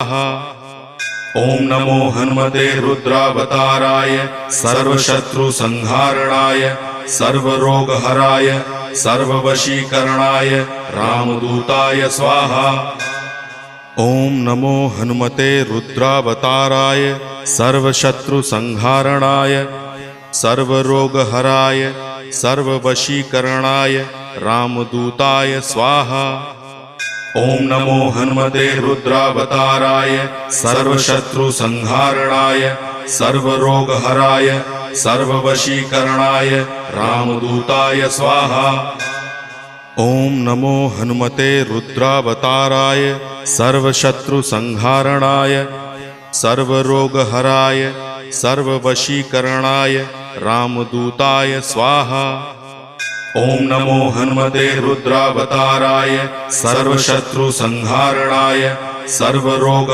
स्वाहा। ओम नमो हनुमते रुद्रावताराय सर्वशत्रुसंहारणाय सर्वरोगहराय सर्ववशीकरणाय रामदूताय स्वाहा। ओम नमो हनुमते रुद्रावताराय सर्वशत्रुसंहारणाय सर्वरोगहराय सर्ववशीकरणाय रामदूताय स्वाहा। ओम नमो हनुमते रुद्रावताराय सर्वशत्रुसंहारणाय सर्वरोगहराय सर्ववशीकरणाय रामदूताय स्वाहा। ओम नमो हनुमते रुद्रावताराय सर्वशत्रुसंहारणाय सर्वरोगहराय सर्ववशीकरणाय रामदूताय स्वाहा। ओम नमो हनुमते रुद्रावताराय सर्वशत्रुसंहारणाय सर्वरोग